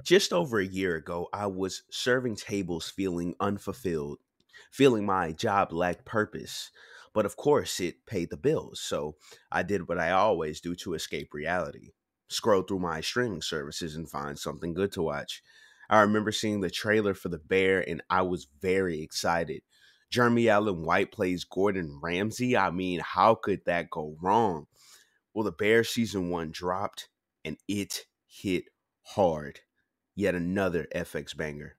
Just over a year ago, I was serving tables feeling unfulfilled, feeling my job lacked purpose. But of course, it paid the bills, so I did what I always do to escape reality: scroll through my streaming services and find something good to watch. I remember seeing the trailer for The Bear, and I was very excited. Jeremy Allen White plays Gordon Ramsay. I mean, how could that go wrong? Well, The Bear season one dropped, and it hit hard. Yet another FX banger.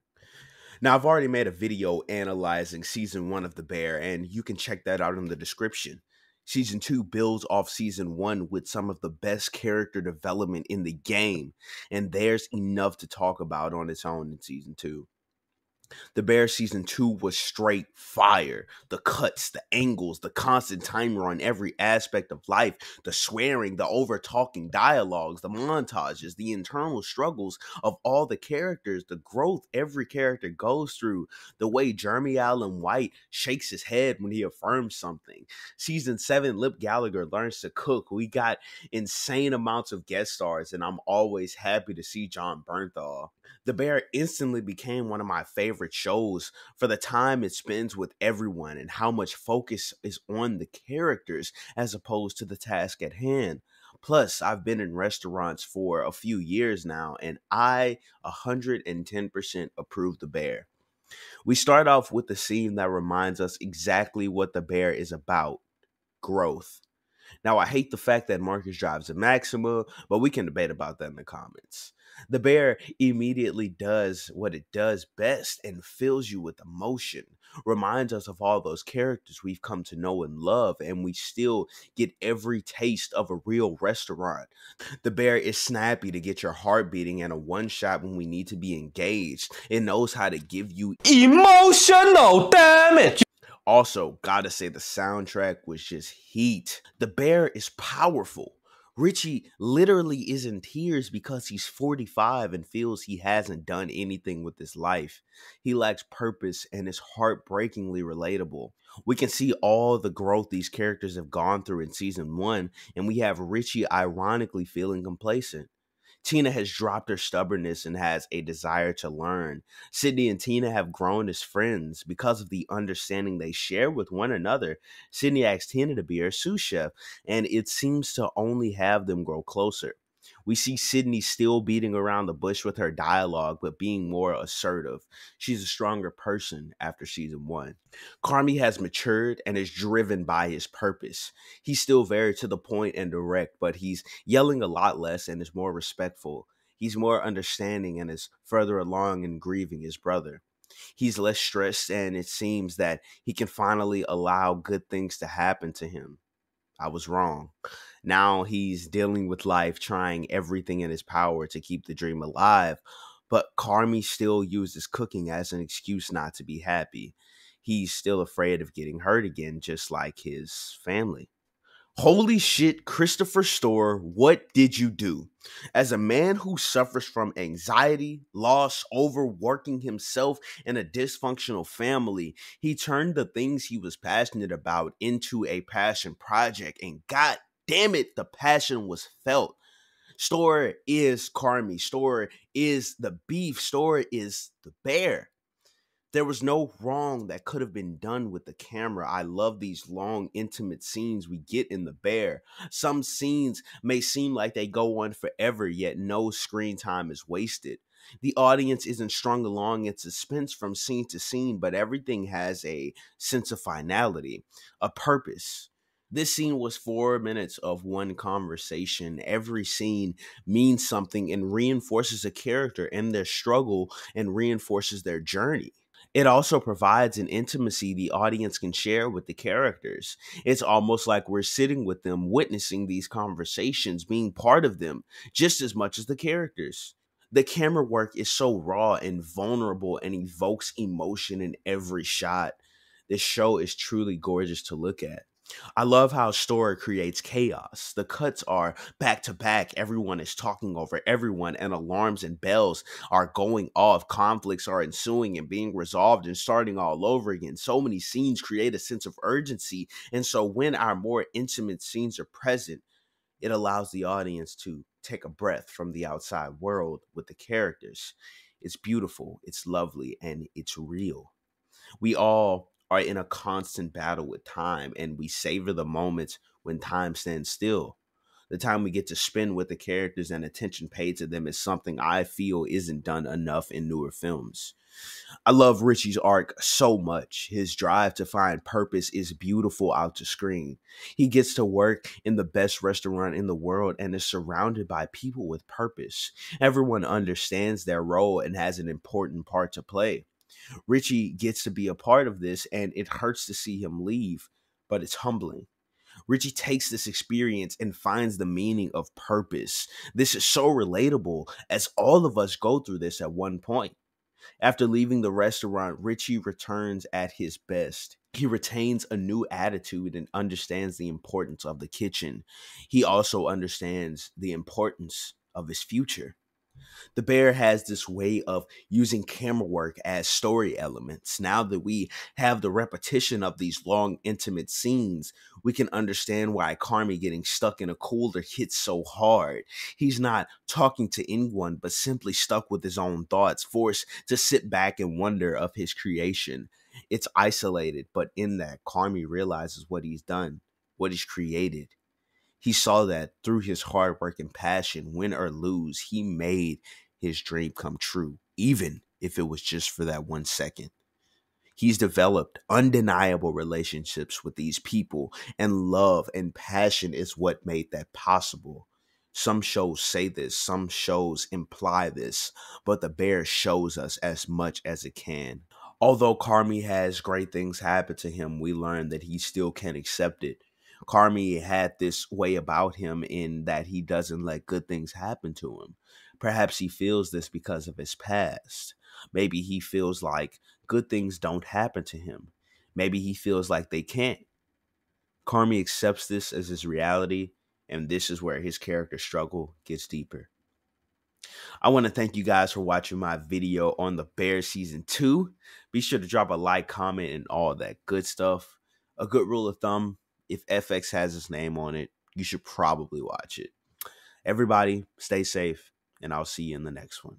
Now, I've already made a video analyzing season one of The Bear, and you can check that out in the description. Season two builds off season one with some of the best character development in the game, and there's enough to talk about on its own in season two. The Bear season two was straight fire. The cuts, the angles, the constant timer on every aspect of life, the swearing, the over talking dialogues, the montages, the internal struggles of all the characters, the growth every character goes through, the way Jeremy Allen White shakes his head when he affirms something. Season seven, Lip Gallagher learns to cook. We got insane amounts of guest stars, and I'm always happy to see John Bernthal. The Bear instantly became one of my favorite shows for the time it spends with everyone and how much focus is on the characters as opposed to the task at hand. Plus, I've been in restaurants for a few years now, and I 110% approve The Bear. We start off with the scene that reminds us exactly what The Bear is about: growth. Now, I hate the fact that Marcus drives a Maxima, but we can debate about that in the comments. The Bear immediately does what it does best and fills you with emotion, reminds us of all those characters we've come to know and love, and we still get every taste of a real restaurant. The Bear is snappy to get your heart beating and a one shot when we need to be engaged. It knows how to give you emotional damage. Also, gotta say the soundtrack was just heat. The Bear is powerful. Richie literally is in tears because he's 45 and feels he hasn't done anything with his life. He lacks purpose and is heartbreakingly relatable. We can see all the growth these characters have gone through in season one, and we have Richie ironically feeling complacent. Tina has dropped her stubbornness and has a desire to learn. Sydney and Tina have grown as friends because of the understanding they share with one another. Sydney asks Tina to be her sous chef, and it seems to only have them grow closer. We see Sydney still beating around the bush with her dialogue, but being more assertive. She's a stronger person after season one. Carmy has matured and is driven by his purpose. He's still very to the point and direct, but he's yelling a lot less and is more respectful. He's more understanding and is further along in grieving his brother. He's less stressed, and it seems that he can finally allow good things to happen to him. I was wrong. Now he's dealing with life, trying everything in his power to keep the dream alive, but Carmy still uses cooking as an excuse not to be happy. He's still afraid of getting hurt again, just like his family. Holy shit, Christopher Storer, what did you do? As a man who suffers from anxiety, loss, overworking himself in a dysfunctional family, he turned the things he was passionate about into a passion project, and god damn it, the passion was felt. Storer is Carmy. Storer is the beef. Storer is the bear. There was no wrong that could have been done with the camera. I love these long, intimate scenes we get in The Bear. Some scenes may seem like they go on forever, yet no screen time is wasted. The audience isn't strung along in suspense from scene to scene, but everything has a sense of finality, a purpose. This scene was 4 minutes of one conversation. Every scene means something and reinforces a character and their struggle and reinforces their journey. It also provides an intimacy the audience can share with the characters. It's almost like we're sitting with them, witnessing these conversations, being part of them, just as much as the characters. The camera work is so raw and vulnerable and evokes emotion in every shot. This show is truly gorgeous to look at. I love how Story creates chaos. The cuts are back to back. Everyone is talking over everyone, and alarms and bells are going off. Conflicts are ensuing and being resolved and starting all over again. So many scenes create a sense of urgency. And so when our more intimate scenes are present, It allows the audience to take a breath from the outside world with the characters. It's beautiful, it's lovely, and it's real. We all are in a constant battle with time, and we savor the moments when time stands still. The time we get to spend with the characters and attention paid to them is something I feel isn't done enough in newer films. I love Richie's arc so much. His drive to find purpose is beautiful out to screen. He gets to work in the best restaurant in the world and is surrounded by people with purpose. Everyone understands their role and has an important part to play. Richie gets to be a part of this, and it hurts to see him leave, but it's humbling. Richie takes this experience and finds the meaning of purpose. This is so relatable, as all of us go through this at one point. After leaving the restaurant, Richie returns at his best. He retains a new attitude and understands the importance of the kitchen. He also understands the importance of his future. The Bear has this way of using camera work as story elements. Now that we have the repetition of these long, intimate scenes, we can understand why Carmy getting stuck in a cooler hits so hard. He's not talking to anyone, but simply stuck with his own thoughts, forced to sit back and wonder of his creation. It's isolated, but in that, Carmy realizes what he's done, what he's created. He saw that through his hard work and passion, win or lose, he made his dream come true, even if it was just for that 1 second. He's developed undeniable relationships with these people, and love and passion is what made that possible. Some shows say this, some shows imply this, but The Bear shows us as much as it can. Although Carmy has great things happen to him, we learn that he still can't accept it. Carmy had this way about him in that he doesn't let good things happen to him. Perhaps he feels this because of his past. Maybe he feels like good things don't happen to him. Maybe he feels like they can't. Carmy accepts this as his reality, and this is where his character struggle gets deeper. I want to thank you guys for watching my video on The Bear Season 2. Be sure to drop a like, comment, and all that good stuff. A good rule of thumb, if FX has his name on it, you should probably watch it. Everybody, stay safe, and I'll see you in the next one.